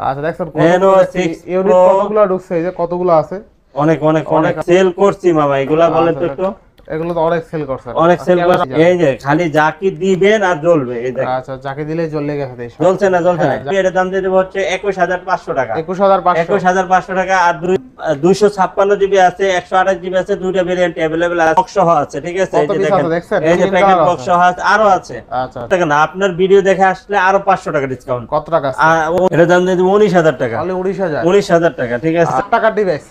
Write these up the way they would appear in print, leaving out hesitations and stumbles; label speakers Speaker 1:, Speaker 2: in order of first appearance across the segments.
Speaker 1: আচ্ছা দেখছেন
Speaker 2: Reno 6
Speaker 1: unit
Speaker 2: Pro
Speaker 1: কতগুলো ঢুকছে, এই যে কতগুলো আছে।
Speaker 2: অনেক অনেক অনেক সেল করছি মামা, এগুলা বলেন তো একটু।
Speaker 1: এগুলো তো অনেক সেল করছেন,
Speaker 2: অনেক সেল করছি। এই যে খালি জাকি দিবেন আর জ্বলবে, এই দেখেন।
Speaker 1: আচ্ছা যাকে দিলে জ্বলে গেছে দেশ।
Speaker 2: জ্বলছে না এর দাম দিয়ে দেব হচ্ছে 21500 টাকা।
Speaker 1: 21500
Speaker 2: টাকা। আর 256 জিবি আছে, 128 জিবি আছে, দুইটা ভেরিয়েন্ট अवेलेबल আছে, বক্স সহ আছে, ঠিক আছে। এই যে দেখেন, এই যে প্যাকেট বক্স সহ আছে, আরো আছে।
Speaker 1: আচ্ছা
Speaker 2: দেখেন আপনার ভিডিও দেখে আসলে আরো 500 টাকা ডিসকাউন্ট।
Speaker 1: কত টাকা আছে?
Speaker 2: এর দাম দিয়ে দেব 19000 টাকা।
Speaker 1: তাহলে 19000।
Speaker 2: 19000 টাকা, ঠিক আছে।
Speaker 1: 8 টাকা device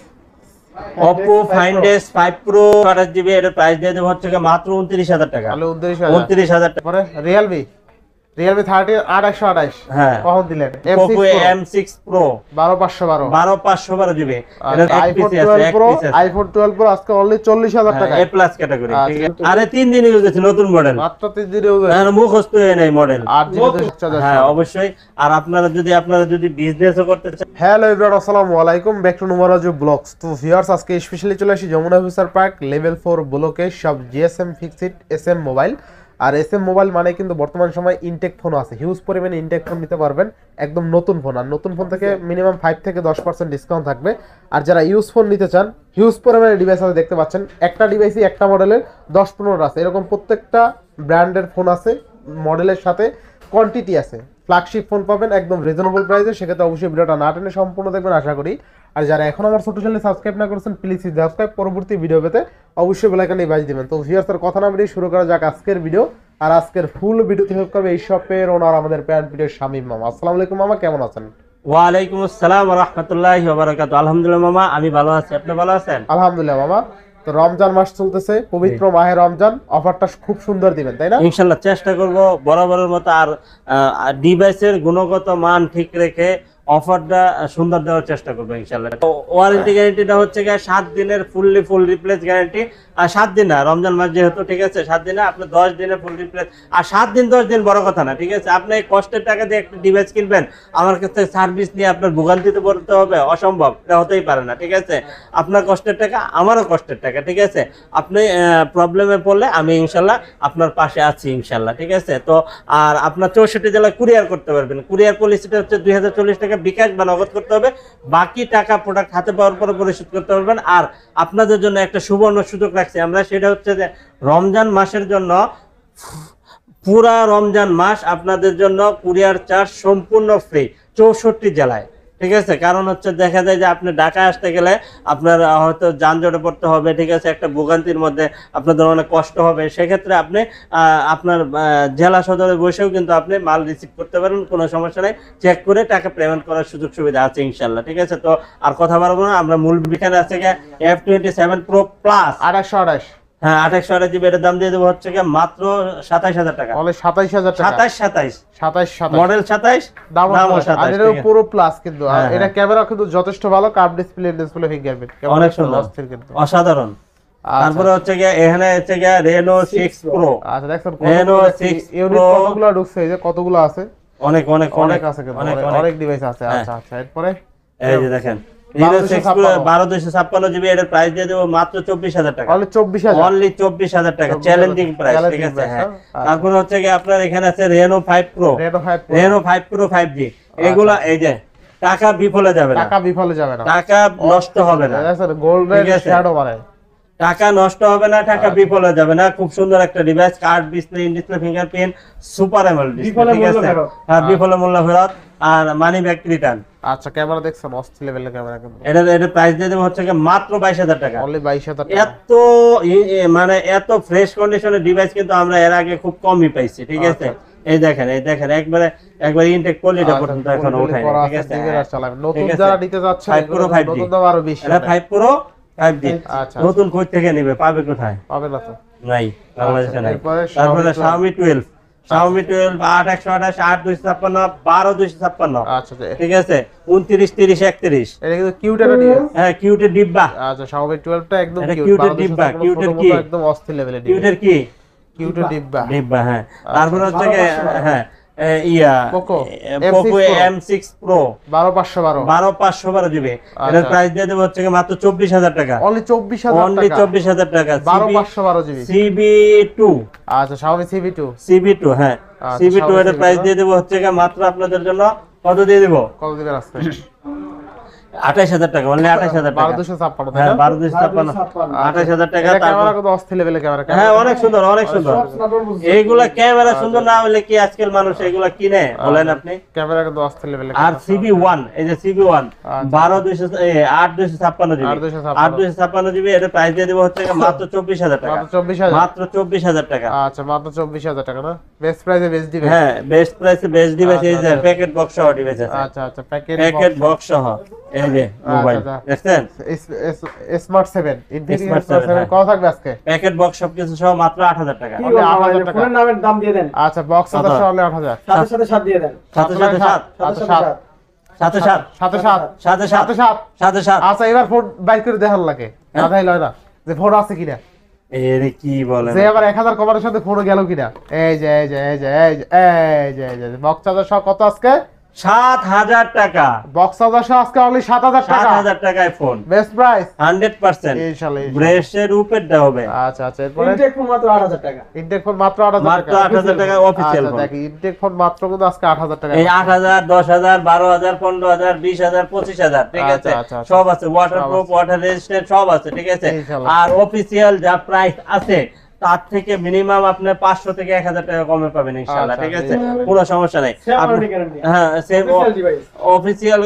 Speaker 2: Oppo Find S 5 Pro 28 GB, এর প্রাইস দিয়ে দেব হচ্ছে মাত্র 29000 টাকা।
Speaker 1: তাহলে
Speaker 2: 29000 টাকা।
Speaker 1: পরে Realme 30 8128
Speaker 2: হ্যাঁ,
Speaker 1: কখন দিলেন?
Speaker 2: Oppo M6 Pro
Speaker 1: 12512
Speaker 2: GB.
Speaker 1: এর আইফোন 12 Pro, আইফোন 12 Pro আজকে অনলি 40000 টাকা,
Speaker 2: A+ ক্যাটাগরি, ঠিক আছে। আরে 3 দিন ইউজ হচ্ছে, নতুন মডেল,
Speaker 1: মাত্র 3 দিন ইউজ হয়েছে।
Speaker 2: আর মুখস্থ হয়ে নাই মডেল।
Speaker 1: আর জিবি 6000।
Speaker 2: হ্যাঁ অবশ্যই। আর আপনারা যদি বিজনেসও করতে চান।
Speaker 1: হ্যালো এভরিওয়ান, আসসালামু আলাইকুম, ব্যাক টু নুমারাজু ব্লগস। তো ভিউয়ার্স, আজকে স্পেশালি চলে আসি যমুনা ফিউচার পার্ক লেভেল 4 ব্লকে, সব জিএসএম ফিক্সড এসএম মোবাইল। আর এসএম মোবাইল মানে কিন্তু বর্তমান সময় ইনটেক ফোন আছে, হিউজ পরিমাণে ইনটেক ফোন নিতে পারবেন, একদম নতুন ফোন। আর নতুন ফোন থেকে মিনিমাম 5 থেকে 10% ডিসকাউন্ট থাকবে। আর যারা ইউজ ফোন নিতে চান, হিউজ পরিমাণে ডিভাইস আছে, দেখতে পাচ্ছেন একটা ডিভাইসই একটা মডেলের 10-15 আছে, এরকম প্রত্যেকটা ব্র্যান্ডের ফোন আছে, মডেলের সাথে কোয়ান্টিটি আছে। ফ্ল্যাগশিপ ফোন পাবেন একদম রিজনেবল প্রাইসে, সেক্ষেত্রে অবশ্যই ভিডিওটা না টেনে সম্পূর্ণ দেখবেন আশা করি। আর যারা এখন আমার ছোট চ্যানেল সাবস্ক্রাইব না করেছেন, প্লিজ সাবস্ক্রাইব, পরবর্তী ভিডিও পেতে অবশ্যই বেল আইকনে বাজিয়ে দিবেন। তো ভিউয়ার্সের কথা না বেরিয়ে শুরু করা যাক আজকের ভিডিও। আর আজকের ফুল ভিডিওতে হেল্প করবে এই শপের ওনার, আমাদের প্যান্ট ভিডিওর শামীম মামা। আসসালামু আলাইকুম মামা, কেমন আছেন?
Speaker 2: ওয়ালাইকুম আসসালাম ওয়া রাহমাতুল্লাহি ওয়া বারাকাতুহু। আলহামদুলিল্লাহ মামা, আমি ভালো আছি, আপনি ভালো আছেন?
Speaker 1: আলহামদুলিল্লাহ মামা। তো রমজান মাস চলতেছে, পবিত্র মাহে রমজান, অফারটা খুব সুন্দর দিবেন তাই না?
Speaker 2: ইনশাআল্লাহ চেষ্টা করব বরাবরের মতো। আর ডিভাইসের গুণগত মান ঠিক রেখে অফারটা সুন্দর দেওয়ার চেষ্টা করবো ইনশাআল্লাহ। তো ওয়ারেন্টি গ্যারান্টিটা হচ্ছে 7 দিনের ফুল রিপ্লেস গ্যারান্টি। আর 7 দিন না, রমজান মাস যেহেতু, ঠিক আছে, 7 দিনে আপনি 10 দিনের ফুল রিপ্লেস। আর 7 দিন 10 দিন বড় কথা না, ঠিক আছে। আপনি কষ্টের টাকা দিয়ে একটা ডিভাইস কিনবেন, আমার কাছে সার্ভিস নিয়ে আপনার ভোগান্তিতে পড়তে হবে, অসম্ভব, এটা হতেই পারে না, ঠিক আছে। আপনার কষ্টের টাকা, আমারও কষ্টের টাকা, ঠিক আছে। আপনি প্রবলেমে পড়লে আমি ইনশাল্লাহ আপনার পাশে আছি ইনশাল্লাহ, ঠিক আছে। তো আর আপনার 64 জেলায় কুরিয়ার করতে পারবেন। কুরিয়ার পলিসিটা হচ্ছে 2040 টাকা বিকাশ বা নগদ করতে হবে, বাকি টাকা প্রোডাক্ট হাতে পাওয়ার পরে পরিশোধ করতে পারবেন। আর আপনাদের জন্য একটা সুবর্ণ সুযোগ রাখছি আমরা, সেটা হচ্ছে যে রমজান মাসের জন্য, পুরা রমজান মাস আপনাদের জন্য কুরিয়ার চার্জ সম্পূর্ণ ফ্রি 64 জেলায়, ঠিক আছে। কারণ হচ্ছে দেখা যায় যে আপনি ঢাকায় আসতে গেলে আপনার হয়তো যানজটে পড়তে হবে, ঠিক আছে, একটা ভোগান্তির মধ্যে আপনাদের অনেক কষ্ট হবে। সেক্ষেত্রে আপনি আপনার জেলা সদরে বসেও কিন্তু আপনি মাল রিসিভ করতে পারেন, কোনো সমস্যা নেই। চেক করে টাকা পেমেন্ট করার সুযোগ সুবিধা আছে ইনশাল্লাহ, ঠিক আছে। তো আর কথা বাড়াবো না, আমরা মূল বিখানে আছে F27 Pro Plus
Speaker 1: 2828।
Speaker 2: হ্যাঁ 2828 জিবি, এর দাম দিয়ে দেবো হচ্ছে মাত্র 27000 টাকা।
Speaker 1: তাহলে 27000 টাকা।
Speaker 2: 27 মডেল 27, দাম 27।
Speaker 1: আর এর পুরো প্লাস কিন্তু, আর এটা ক্যামেরা কিন্তু যথেষ্ট ভালো, কার্ভ ডিসপ্লে ফিঙ্গারপ্রিন্ট,
Speaker 2: অনেক সুন্দর, অসাধারণ। তারপরে হচ্ছে এখানে হচ্ছে Reno 6 Pro।
Speaker 1: আচ্ছা দেখছেন
Speaker 2: Reno 6
Speaker 1: ইউনিট কতগুলো ঢুকছে, এই যে কতগুলো আছে,
Speaker 2: অনেক অনেক
Speaker 1: অনেক আছে কিন্তু, অনেক ডিভাইস আছে। আচ্ছা আচ্ছা, এরপরে
Speaker 2: এই যে দেখেন Reno 6 Pro 12256 জিবি, এর প্রাইস দিয়ে দেব মাত্র 24000 টাকা। অনলি 24000 টাকা, চ্যালেঞ্জিং প্রাইস, ঠিক আছে। হ্যাঁ তারপরে হচ্ছে আপনার এখানে আছে Reno 5 Pro 5G। এগুলা এই যে টাকা বিফলে যাবে না, টাকা নষ্ট হবে না,
Speaker 1: গোল্ডেন শ্যাডো মানে
Speaker 2: টাকা নষ্ট হবে না, টাকা বিফলে যাবে না। খুব সুন্দর একটা device, card display, in display, fingerprint, super AMOLED display, ঠিক আছে। হ্যাঁ বিফলে মূল্য ফেরত, আর মানি ব্যাক রিটার্ন।
Speaker 1: আচ্ছা ক্যামেরা দেখছেন, অস্থির লেভেলের ক্যামেরা কিন্তু।
Speaker 2: এটা প্রাইস দিয়ে দেব হচ্ছে মাত্র 22000 টাকা।
Speaker 1: অনলি 22000 টাকা।
Speaker 2: এত মানে এত ফ্রেশ কন্ডিশনের ডিভাইস কিন্তু আমরা এর আগে খুব কমই পাইছি, ঠিক আছে। এই দেখেন একবারে ইনটেক কোয়ালিটি পর্যন্ত এখন উঠাই, ঠিক আছে।
Speaker 1: নতুন যারা নিতে যাচ্ছে,
Speaker 2: 5 Pro 5G,
Speaker 1: নতুন দাম আরো বেশি।
Speaker 2: এটা 5 Pro 5G।
Speaker 1: আচ্ছা
Speaker 2: নতুন কই থেকে নেবে, পাবে কোথায়?
Speaker 1: পাবে না তো,
Speaker 2: নাই, বাংলাদেশে নাই। তারপরে Xiaomi 12 8128 8256 12256।
Speaker 1: আচ্ছা
Speaker 2: ঠিক আছে, 29 30 31।
Speaker 1: এটা কিন্তু কিউট একটা ডিভাইস।
Speaker 2: হ্যাঁ কিউটের ডিব্বা।
Speaker 1: আচ্ছা Xiaomi 12 টা একদম কিউট,
Speaker 2: কিউটের ডিব্বা, কিউটের কি
Speaker 1: একদম অস্থির লেভেলের ডিভাইস।
Speaker 2: কিউটের কি
Speaker 1: কিউটের ডিব্বা,
Speaker 2: হ্যাঁ। তারপরে হচ্ছে হ্যাঁ Poco M6 Pro 12512 জিবি, এর প্রাইস দিয়ে দেব হচ্ছে মাত্র 24000 টাকা।
Speaker 1: অনলি
Speaker 2: 24000 টাকা।
Speaker 1: 12512 জিবি
Speaker 2: CB2।
Speaker 1: আচ্ছা Xiaomi CB2,
Speaker 2: হ্যাঁ CB2 এর প্রাইস দিয়ে দেব হচ্ছে মাত্র আপনাদের জন্য কত দিয়ে দিব?
Speaker 1: কত দিবেন আজকে?
Speaker 2: 28000 টাকা, অনলি 28000 টাকা।
Speaker 1: 12256
Speaker 2: হ্যাঁ 12256, 28000 টাকা।
Speaker 1: ক্যামেরা কত অস্থির লেভেলে ক্যামেরা।
Speaker 2: হ্যাঁ অনেক সুন্দর, অনেক সুন্দর। এইগুলা ক্যামেরা সুন্দর না হলে কি আজকাল মানুষ এগুলা কিনে বলেন আপনি?
Speaker 1: ক্যামেরা কত অস্থির লেভেলে।
Speaker 2: আর CB1, এই যে CB1 8256 জিবি, 8256 জিবি, এর প্রাইস দিয়ে দেব হচ্ছে মাত্র 24000 টাকা। মাত্র 24000 টাকা।
Speaker 1: আচ্ছা মাত্র 24000 টাকা না? বেস্ট প্রাইসে বেস্ট ডিভাইস।
Speaker 2: হ্যাঁ বেস্ট প্রাইসে বেস্ট ডিভাইস, এই যে প্যাকেট বক্স সহ ডিভাইস আছে।
Speaker 1: আচ্ছা আচ্ছা প্যাকেট
Speaker 2: বক্স সহ এই যে মোবাইল দেখছেন,
Speaker 1: স্মার্ট 7 ইনফিনিক্স স্মার্ট 7 কত থাকবে আজকে?
Speaker 2: প্যাকেট বক্স সবকিছু সহ মাত্র 8000 টাকা।
Speaker 1: অনলি 8000 টাকা।
Speaker 3: ফোনের নামের দাম দিয়ে দেন।
Speaker 1: আচ্ছা বক্স আছে অনলি 8000।
Speaker 3: সাথে সাথে 7 দিয়ে দেন।
Speaker 2: সাথে সাথে 7,
Speaker 1: সাথে 7
Speaker 2: সাথে 7,
Speaker 1: সাথে 7
Speaker 2: সাথে 7,
Speaker 1: সাথে 7
Speaker 2: সাথে 7।
Speaker 1: আচ্ছা এবার ফোন বাইর করে দেখার লাগে মাথায় লয় না যে ফোন আছে কিনা,
Speaker 2: এরে কি বলেন,
Speaker 1: যে আবার 1000 কভারের সাথে ফোন গেল কিনা। এই যে এই যে এই যে এই যে বক্স চার্জার সহ কত আজকে?
Speaker 2: 7000 টাকা।
Speaker 1: বক্স চার্জার সহ আজকে অনলি 7000 টাকা।
Speaker 2: 7000 টাকায় ফোন,
Speaker 1: বেস্ট প্রাইস
Speaker 2: 100%।
Speaker 1: ইনশাআল্লাহ
Speaker 2: ব্রেশের উপরটা হবে।
Speaker 1: আচ্ছা আচ্ছা এরপরে
Speaker 3: ইনটেক ফোন মাত্র 8000 টাকা।
Speaker 1: ইনটেক ফোন মাত্র 8000 টাকা।
Speaker 2: মাত্র 8000 টাকা অফিশিয়াল ফোন।
Speaker 1: দেখি ইনটেক ফোন মাত্র কিন্তু আজকে 8000 টাকা।
Speaker 2: এই 8000, 10000, 12000, 15000, 20000, 25000, ঠিক আছে,
Speaker 1: আচ্ছা, আচ্ছা।
Speaker 2: সব আছে। ওয়াটারপ্রুফ, ওয়াটার রেজিস্ট্যান্ট সব আছে, ঠিক আছে।
Speaker 1: ইনশাআল্লাহ।
Speaker 2: আর অফিশিয়াল যা প্রাইস আছে তার থেকে মিনিমাম আপনি 500 থেকে 1000 টাকা কমে পাবেন ইনশাআল্লাহ,
Speaker 1: আচ্ছা,
Speaker 2: ঠিক আছে,
Speaker 1: ইনশাআল্লাহ।
Speaker 2: কোনো সমস্যা নাই।
Speaker 3: Same
Speaker 2: আপনি-
Speaker 3: warranty guarantee।
Speaker 2: হ্যাঁ same
Speaker 3: Official device।
Speaker 2: Official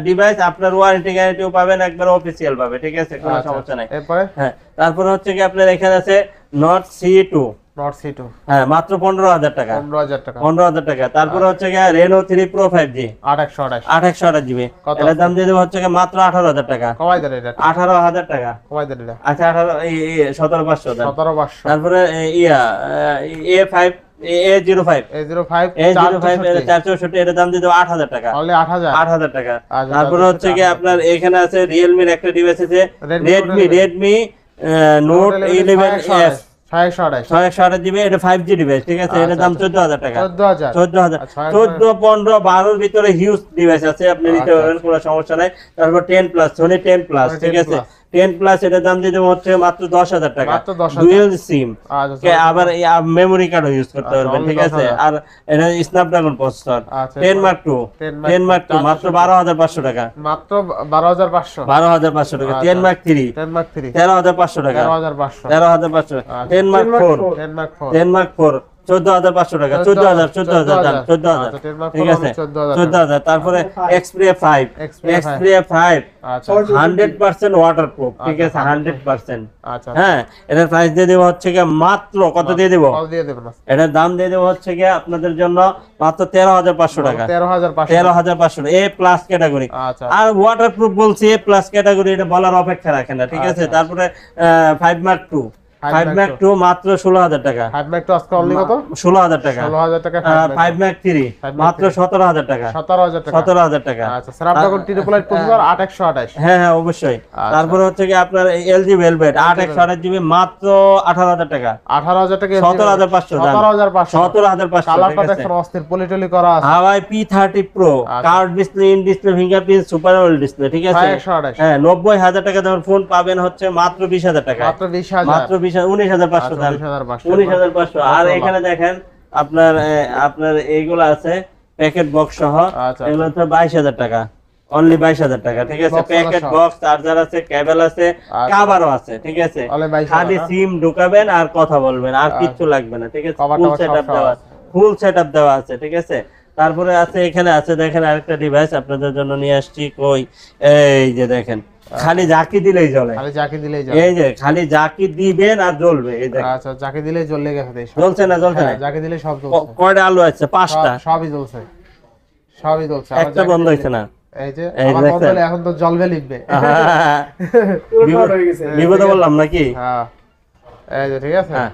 Speaker 2: device, আপনার ওয়ারেন্টি গ্যারান্টিও পাবেন, একবার অফিশিয়াল পাবে, ঠিক আছে, কোনো
Speaker 1: আচ্ছা,
Speaker 2: সমস্যা নাই।
Speaker 1: এরপরে
Speaker 2: হ্যাঁ তারপরে হচ্ছে কি আপনার এখানে আছে নট C2,
Speaker 1: নট C2
Speaker 2: হ্যাঁ মাত্র 15000 টাকা।
Speaker 1: 15000 টাকা।
Speaker 2: 15000 টাকা। তারপরে হচ্ছে কি Reno 3 Pro 5G
Speaker 1: 8128
Speaker 2: 828 জিবি,
Speaker 1: কত
Speaker 2: এর দাম দিয়ে দেবো হচ্ছে কি মাত্র 18000 টাকা।
Speaker 1: কমাই দেন এটা
Speaker 2: 18000 টাকা।
Speaker 1: কমাই দেন এটা
Speaker 2: আচ্ছা 17500 দেন।
Speaker 1: 17500
Speaker 2: তারপরে A5 A05
Speaker 1: A05
Speaker 2: A05 এর 464, এর দাম দিয়ে দেবো 8000 টাকা।
Speaker 1: অনলি 8000
Speaker 2: 8000 টাকা।
Speaker 1: আচ্ছা,
Speaker 2: তারপরে
Speaker 1: তারপরে
Speaker 2: হচ্ছে কি আপনার এখানে আছে Realme এর একটা ডিভাইস আছে,
Speaker 1: Redmi
Speaker 2: Redmi Note 11S
Speaker 1: 628
Speaker 2: 628 GB, এটা 5G ডিভাইস, ঠিক আছে, এর দাম 14000 টাকা।
Speaker 1: 14000
Speaker 2: 14000,
Speaker 1: আচ্ছা,
Speaker 2: 14, 15, 12 এর ভিতরে হিউজ ডিভাইস আছে, আপনি নিতে পারবেন, কোনো সমস্যা নাই। তারপর 10 প্লাস, Sony 10 প্লাস, ঠিক আছে, 10 প্লাস এটার দাম দিয়ে দেবো হচ্ছে মাত্র 10000 টাকা।
Speaker 1: মাত্র 10000
Speaker 2: ডুয়াল সিম,
Speaker 1: আচ্ছা
Speaker 2: আবার মেমোরি কার্ডও ইউজ করতে পারবেন, ঠিক আছে। আর এটা স্ন্যাপড্রাগন প্রসেসর,
Speaker 1: আচ্ছা,
Speaker 2: 10 Mark II, 10 Mark II মাত্র 12500 টাকা।
Speaker 1: মাত্র 12500
Speaker 2: 12500 টাকা। 10 Mark III
Speaker 1: 10 Mark 3
Speaker 2: 13500 টাকা।
Speaker 1: 13500
Speaker 2: 13500। 10 Mark IV
Speaker 1: 10 Mark 4
Speaker 2: 10 Mark IV 14500 টাকা। 14000 দাম 14000,
Speaker 1: আচ্ছা 10 Mark 4
Speaker 2: ঠিক আছে,
Speaker 1: 14000
Speaker 2: 14000। তারপরে Xperia 5
Speaker 1: Xperia 5 আচ্ছা
Speaker 2: 100% ওয়াটারপ্রুফ, ঠিক আছে, 100%।
Speaker 1: আচ্ছা
Speaker 2: হ্যাঁ এটার প্রাইস দিয়ে দেবো হচ্ছে কি মাত্র কত দিয়ে দেবো,
Speaker 1: কল দিয়ে দেবেন
Speaker 2: এটার দাম দিয়ে দেবো হচ্ছে কি আপনাদের জন্য মাত্র 13500 টাকা।
Speaker 1: 13500
Speaker 2: 13500 A প্লাস ক্যাটাগরি।
Speaker 1: আচ্ছা
Speaker 2: আর ওয়াটারপ্রুফ বলছি, A প্লাস ক্যাটাগরি, এটা বলার অপেক্ষা রাখে না, ঠিক আছে। তারপরে 5 Mark II 5 Mark II মাত্র 16000 টাকা।
Speaker 1: 5 Mark 2 আজকে অনলি কত?
Speaker 2: 16000 টাকা।
Speaker 1: 16000 টাকা
Speaker 2: 5 Mark III মাত্র 17000 টাকা।
Speaker 1: 17000 টাকা
Speaker 2: 17000 টাকা।
Speaker 1: আচ্ছা স্ন্যাপড্রাগন 888 প্রসেসর 8128
Speaker 2: হ্যাঁ হ্যাঁ অবশ্যই। তারপরে হচ্ছে কি আপনার LG Velvet 828 জিবি মাত্র 18000 টাকা।
Speaker 1: 18000 টাকা
Speaker 2: 17500 দাম।
Speaker 1: 17500
Speaker 2: 17500,
Speaker 1: কালারটা
Speaker 2: ঠিক আছে।
Speaker 1: দেখেন অস্থির পলিটলি করা আছে
Speaker 2: হাওয়াই P30 Pro card display, in display, fingerprint, super AMOLED display, ঠিক আছে।
Speaker 1: 128
Speaker 2: হ্যাঁ 90000 টাকা দামের ফোন পাবেন হচ্ছে মাত্র 20000 টাকা।
Speaker 1: মাত্র 20000
Speaker 2: মাত্র 19500 দাম।
Speaker 1: 19500
Speaker 2: 19500। আর এখানে দেখেন আপনার এইগুলো আছে প্যাকেট বক্স সহ,
Speaker 1: আচ্ছা।
Speaker 2: এগুলো তো 22000 টাকা, অনলি 22000 টাকা, ঠিক আছে।
Speaker 1: Box
Speaker 2: প্যাকেট
Speaker 1: সহ।
Speaker 2: বক্স, চার্জার আছে, কেবল আছে,
Speaker 1: আচ্ছা।
Speaker 2: কভারও আছে, ঠিক আছে।
Speaker 1: Only 22000
Speaker 2: খালি সিম ঢুকাবেন আর কথা বলবেন, আর কিচ্ছু লাগবে না, ঠিক আছে।
Speaker 1: Cover
Speaker 2: ফুল
Speaker 1: টভার
Speaker 2: সেটআপ
Speaker 1: সব
Speaker 2: দেওয়া
Speaker 1: আছে।
Speaker 2: ফুল সেটআপ দেওয়া আছে, ঠিক আছে। তারপরে আছে এখানে আছে দেখেন আরেকটা ডিভাইস আপনাদের জন্য নিয়ে আসছি, কই এই যে দেখেন, খালি জাকি দিলেই জ্বলে,
Speaker 1: খালি যাকে দিলেই যাবে
Speaker 2: এই যে খালি জাকি দিবেন আর জ্বলবে, এই দেখেন
Speaker 1: আচ্ছা যাকে দিলেই জ্বলে গেছে
Speaker 2: জ্বলছে না, জ্বলছে না।
Speaker 1: যাকে দিলে সব জ্বলছে
Speaker 2: কয়টা আলু আছে? 5টা,
Speaker 1: সবই জ্বলছে সবই জ্বলছে
Speaker 2: একটা বন্ধ হয়েছে না।
Speaker 1: এই যে
Speaker 2: এই
Speaker 1: আমার
Speaker 2: দেখছেন?
Speaker 1: বদলে এখন তো জ্বলবে লিখবে
Speaker 3: পুরো হয়ে গেছে।
Speaker 2: বিপদে বললাম নাকি?
Speaker 1: হ্যাঁ এই যে ঠিক আছে
Speaker 2: হ্যাঁ।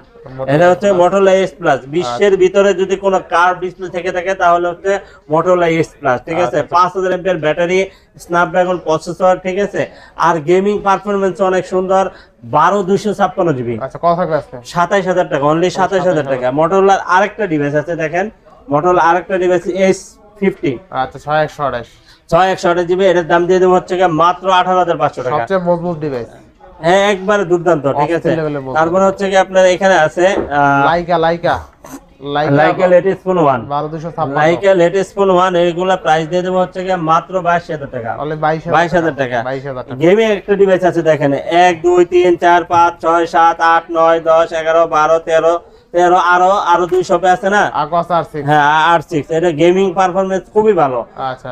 Speaker 2: এটা হচ্ছে Motorola S Plus। বিশ্বের ভিতরে যদি কোনো কার্ভ ডিসপ্লে থেকে থাকে তাহলে হচ্ছে Motorola S Plus, ঠিক আছে। 5000 mAh ব্যাটারি, স্ন্যাপড্রাগন প্রসেসর, ঠিক আছে। আর গেমিং পারফরম্যান্স অনেক সুন্দর, 12256 জিবি,
Speaker 1: আচ্ছা কত থাকবে আজকে?
Speaker 2: 27000 টাকা, অনলি 27000 টাকা। Motorola আরেকটা ডিভাইস আছে দেখেন, Motorola আরেকটা ডিভাইস S50
Speaker 1: আচ্ছা 6128
Speaker 2: 6128 জিবি, এটার দাম দিয়ে দেবো হচ্ছে মাত্র 18500 টাকা।
Speaker 1: সবচেয়ে মজবুত ডিভাইস
Speaker 2: হ্যাঁ একবারে দুর্দান্ত, ঠিক আছে।
Speaker 1: Off the level এর মধ্যে।
Speaker 2: তারপরে হচ্ছে কি আপনার এখানে আছে
Speaker 1: Laika
Speaker 2: Laika latest phone 1
Speaker 1: 12256
Speaker 2: Laika latest phone 1 এইগুলা প্রাইস দিয়ে দেব হচ্ছে গিয়ে মাত্র 22000 টাকা,
Speaker 1: অনলি
Speaker 2: 22000 টাকা।
Speaker 1: 22000 টাকা।
Speaker 2: গেমিং একটা ডিভাইস আছে দেখেন 1 2 3 4 5 6 7 8 9 10 11 12 13 আরো 2 শপে আছে না,
Speaker 1: আকোয়াস R6।
Speaker 2: হ্যাঁ R6, এটা গেমিং পারফরম্যান্স খুবই ভালো।
Speaker 1: আচ্ছা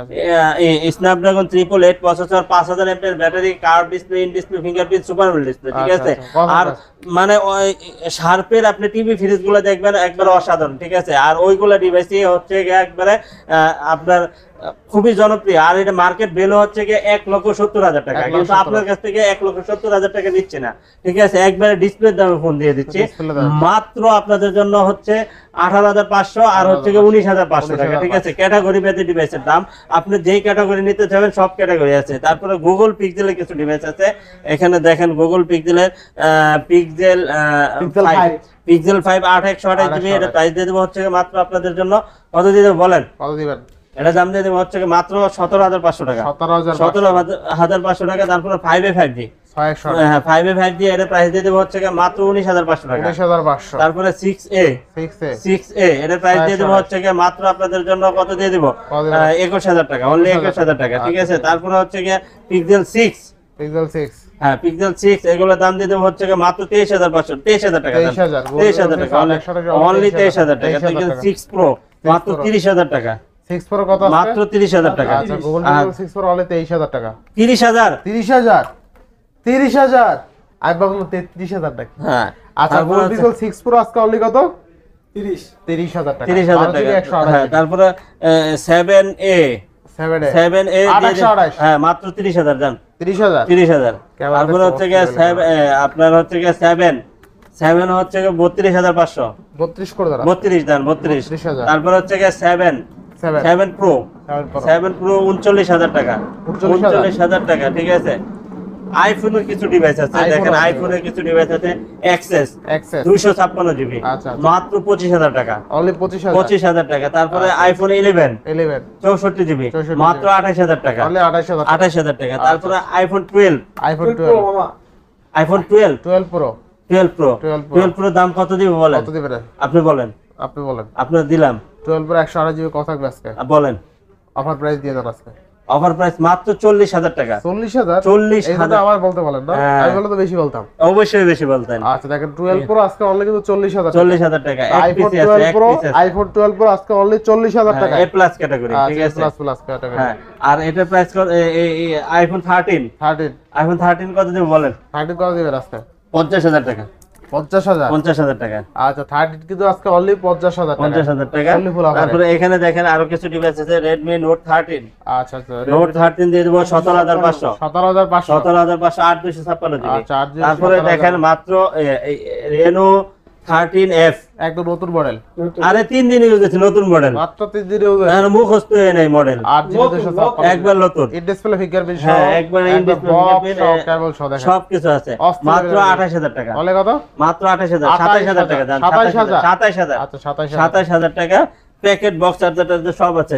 Speaker 2: Snapdragon 888 processor, 5000 mAh battery, curve display, in display fingerprint, super AMOLED display, ঠিক আছে। আর মানে ওই শার্পের আপনি টিভি ফ্রিজ গুলো দেখবেন একবারে অসাধারণ, ঠিক আছে। আর ওইগুলা ডিভাইসই হচ্ছে একবারে আপনার খুবই জনপ্রিয়। আর এটা মার্কেট ভ্যালু হচ্ছে গিয়ে 1,70,000 টাকা, কিন্তু আপনার কাছ থেকে 1,70,000 টাকা নিচ্ছে না, ঠিক আছে। একবারে ডিসপ্লের দামে ফোন দিয়ে দিচ্ছি মাত্র আপনাদের জন্য হচ্ছে 18,500 আর হচ্ছে গিয়ে 19,500 টাকা, ঠিক আছে। ক্যাটাগরি ভেদে ডিভাইসের দাম, আপনি যেই ক্যাটাগরি নিতে চাবেন সব ক্যাটাগরি আছে। তারপরে গুগল পিক্সেলের কিছু ডিভাইস আছে, এখানে দেখেন গুগল পিক্সেলের পিক্সেল 5 8/128 জিবি, এটা প্রাইস দিয়ে দেবো হচ্ছে মাত্র আপনাদের জন্য কত দিয়ে দেবো বলেন?
Speaker 1: কত দিবেন?
Speaker 2: এটা দাম দিয়ে দেবো হচ্ছে মাত্র 17,500 টাকা, 17,500 টাকা। তারপরে 5A 5G, হ্যাঁ 5A 5G এর প্রাইস দিয়ে দেবো হচ্ছে মাত্র 19,500 টাকা।
Speaker 1: 19,500।
Speaker 2: তারপরে 6A এর প্রাইস দিয়ে দেবো হচ্ছে মাত্র আপনাদের জন্য কত দিয়ে দেবো? 21,000 টাকা, অনলি 21,000 টাকা, ঠিক আছে। তারপরে হচ্ছে পিক্সেল 6, হ্যাঁ পিক্সেল 6 এগুলোর দাম দিয়ে দেবো হচ্ছে মাত্র 23,500, 23,000 টাকা, 23,000 টাকা, অনলি 23,000 টাকা। পিক্সেল 6 প্রো মাত্র 30,000 টাকা,
Speaker 1: 6 প্রো কত আছে?
Speaker 2: মাত্র 30,000 টাকা।
Speaker 1: আচ্ছা গুগল পিক্সেল 6 প্রো অনলি 23,000 টাকা।
Speaker 2: 30,000
Speaker 1: আমি ভাবলাম 33,000 টাকা।
Speaker 2: হ্যাঁ
Speaker 1: আচ্ছা গুগল পিক্সেল 6 প্রো আজকে অনলি কত?
Speaker 3: 30,000
Speaker 1: টাকা।
Speaker 2: 30,000 টাকা। হ্যাঁ তারপরে 7A
Speaker 1: 828
Speaker 2: হ্যাঁ মাত্র 30,000 জান,
Speaker 1: 30,000।
Speaker 2: তারপরে হচ্ছে আপনার হচ্ছে 7 হচ্ছে 32,500,
Speaker 1: 32 করে দাও।
Speaker 2: 32 দেন, 32।
Speaker 1: 30,000।
Speaker 2: তারপরে হচ্ছে 7 প্রো 39,000 টাকা, 39,000 টাকা, ঠিক আছে। আইফোনের কিছু ডিভাইস আছে দেখেন, আইফোনের কিছু ডিভাইস আছে এক্সেস 256 জিবি, মাত্র 25,000 টাকা,
Speaker 1: অনলি
Speaker 2: 25,000 টাকা। তারপরে আইফোন 11 64 জিবি, মাত্র 28,000 টাকা,
Speaker 1: অনলি
Speaker 2: 28,000 টাকা। তারপরে আইফোন 12
Speaker 1: 12 প্রো
Speaker 2: 12 প্রো দাম কত দিব বলেন?
Speaker 1: কত দিবেন?
Speaker 2: আপনি বলেন, আপনার দিলাম
Speaker 1: 12 প্রো 128 জিবি কথা আজকে
Speaker 2: বলেন।
Speaker 1: অফার প্রাইস দিয়ে দেন আজকে।
Speaker 2: অফার প্রাইস মাত্র 40,000 টাকা।
Speaker 1: 40,000 এইটা আবার বলতে বলেন না, আমি বলে তো বেশি বলতাম।
Speaker 2: অবশ্যই বেশি বলতেন।
Speaker 1: আচ্ছা দেখেন 12 প্রো আজকে অনলি কিন্তু 40,000
Speaker 2: টাকা।
Speaker 1: আইফোন 12 প্রো আজকে অনলি 40,000 টাকা,
Speaker 2: এ প্লাস ক্যাটাগরি, ঠিক আছে,
Speaker 1: প্লাস ক্যাটাগরি।
Speaker 2: হ্যাঁ আর এটা প্রাইস কত? আইফোন 13 আইফোন 13 কত দিব বলেন?
Speaker 1: 13 কত দিবেন আজকে?
Speaker 2: 50,000 টাকা,
Speaker 1: 50,000
Speaker 2: টাকা।
Speaker 1: আচ্ছা 13 কিন্তু আজকে অনলি 50,000
Speaker 2: টাকা। তারপরে এখানে দেখেন আরো কিছু ডিভাইস আছে, Redmi Note 13।
Speaker 1: আচ্ছা
Speaker 2: Note 13 দিয়ে দেব 17,500,
Speaker 1: 17,500
Speaker 2: 856 জিবি।
Speaker 1: আচ্ছা
Speaker 2: তারপরে দেখেন মাত্র Reno 13F,
Speaker 1: একদম নতুন মডেল।
Speaker 2: আরে 3 দিন ইউজ হয়েছে, নতুন মডেল,
Speaker 1: মাত্র 3 দিন ইউজ হয়েছে,
Speaker 2: আর মুখস্থ হয়ে নাই মডেল,
Speaker 1: 8GB 256
Speaker 2: একবার নতুন,
Speaker 1: ইন ডিসপ্লে ফিঙ্গারপ্রিন্ট সহ,
Speaker 2: হ্যাঁ একবার ইন ডিসপ্লে ফিঙ্গারপ্রিন্ট
Speaker 1: কেবল সহ দেখেন
Speaker 2: সব কিছু আছে, মাত্র 28,000 টাকা।
Speaker 1: বলে কত?
Speaker 2: মাত্র 28,000 টাকা জান, 27,000
Speaker 1: আচ্ছা
Speaker 2: 27,000 টাকা। প্যাকেট বক্স চার্জার সব আছে।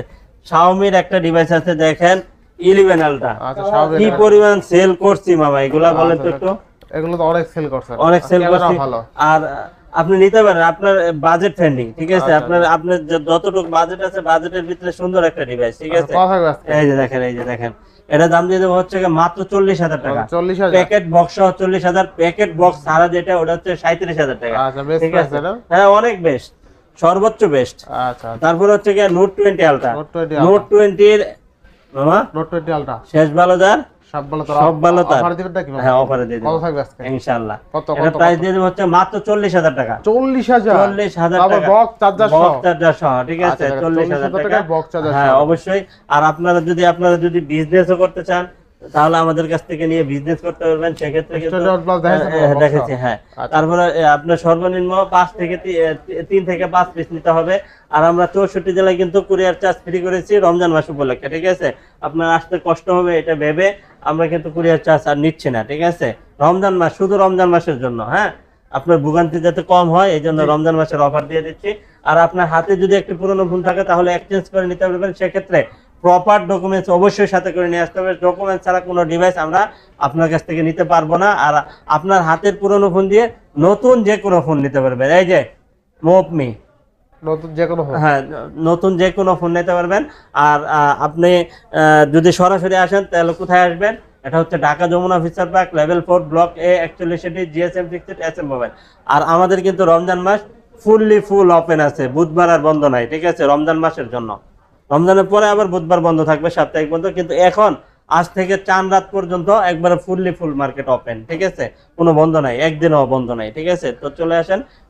Speaker 2: Xiaomi-র একটা ডিভাইস আছে দেখেন 11 আলট্রা,
Speaker 1: আচ্ছা Xiaomi
Speaker 2: কি পরিমাণ সেল করছি মামা, এগুলা বলেন তো একটু।
Speaker 1: এগুলো তো অনেক সেল করছে,
Speaker 2: অনেক সেল করছি।
Speaker 1: ভালো।
Speaker 2: আর আপনি নিতে পারেন, আপনার বাজেট ফ্রেন্ডলি, ঠিক আছে। আপনার যতটুকু বাজেট আছে বাজেটের ভিতরে সুন্দর একটা ডিভাইস, ঠিক আছে। এই যে দেখেন এটা দাম দিয়ে দেবো হচ্ছে মাত্র 40,000 টাকা,
Speaker 1: 40,000
Speaker 2: প্যাকেট বক্স সহ 40,000, প্যাকেট বক্স ছাড়া যেটা ওটা হচ্ছে 37,000 টাকা।
Speaker 1: আচ্ছা বেস্ট
Speaker 2: ঠিক
Speaker 1: প্রাইস
Speaker 2: আছে,
Speaker 1: না?
Speaker 2: হ্যাঁ অনেক বেস্ট, সর্বোচ্চ বেস্ট।
Speaker 1: আচ্ছা
Speaker 2: তারপর হচ্ছে কি নোট 20 আলট্রা, নোট 20 এর মামা
Speaker 1: নোট 20 আলট্রা
Speaker 2: শেষ ভালো যার
Speaker 1: সব ভালো তার
Speaker 2: সব ভালো তার।
Speaker 1: অফার দিবেন নাকি?
Speaker 2: হ্যাঁ অফারে দিয়ে দেব,
Speaker 1: কত থাকবে আজকে
Speaker 2: ইনশাআল্লাহ।
Speaker 1: কত
Speaker 2: এটা প্রাইস দিয়ে দেব হচ্ছে মাত্র 40,000 টাকা,
Speaker 1: 40,000
Speaker 2: টাকা,
Speaker 1: বক্স চার্জার সহ,
Speaker 2: বক্স চার্জার সহ, ঠিক আছে।
Speaker 1: আচ্ছা,
Speaker 2: 40,000 টাকা
Speaker 1: বক্স চার্জার সহ।
Speaker 2: হ্যাঁ অবশ্যই। আর আপনারা যদি বিজনেসও করতে চান তাহলে আমাদের কাছ থেকে নিয়ে বিজনেস করতে পারবেন, সেক্ষেত্রে কিন্তু দেখেছি। হ্যাঁ তারপরে আপনার সর্বনিম্ন 3 থেকে 5 পিস নিতে হবে। আর আমরা 64 জেলায় কিন্তু কুরিয়ার চার্জ ফ্রি করেছি রমজান মাস উপলক্ষে, ঠিক আছে। আপনার আসতে কষ্ট হবে এটা ভেবে আমরা কিন্তু কুরিয়ার চার্জ আর নিচ্ছি না, ঠিক আছে। রমজান মাস, শুধু রমজান মাসের জন্য, হ্যাঁ আপনার ভোগান্তি যাতে কম হয় এই জন্য রমজান মাসের অফার দিয়ে দিচ্ছি। আর আপনার হাতে যদি একটি পুরনো ফোন থাকে তাহলে এক্সচেঞ্জ করে নিতে পারবেন, সেক্ষেত্রে প্রপার ডকুমেন্টস অবশ্যই সাথে করে নিয়ে আসতে হবে। ডকুমেন্টস ছাড়া কোনো ডিভাইস আমরা আপনার কাছ থেকে নিতে পারবো না। আর আপনার হাতের পুরনো ফোন দিয়ে নতুন যে কোনো ফোন নিতে পারবেন। এই যে
Speaker 1: নতুন যে কোনো ফোন।
Speaker 2: হ্যাঁ, নতুন যে কোনো ফোন নিতে পারবেন। আর আপনি যদি সরাসরি আসেন তাহলে কোথায় আসবেন? এটা হচ্ছে Dhaka Jamuna future park level 4 block A 41 GSM fixed SM mobile. আর আমাদের কিন্তু রমজান মাস ফুল ওপেন আছে, বুধবার আর বন্ধ নাই, ঠিক আছে, রমজান মাসের জন্য। রমজানের পরে আবার বুধবার বন্ধ থাকবে সাপ্তাহিক বন্ধ, কিন্তু এখন আজ থেকে চাঁদ রাত পর্যন্ত একবারে ফুল মার্কেট ওপেন, ঠিক আছে, কোনো বন্ধ নাই, একদিনও বন্ধ নাই, ঠিক আছে। তো চলে আসেন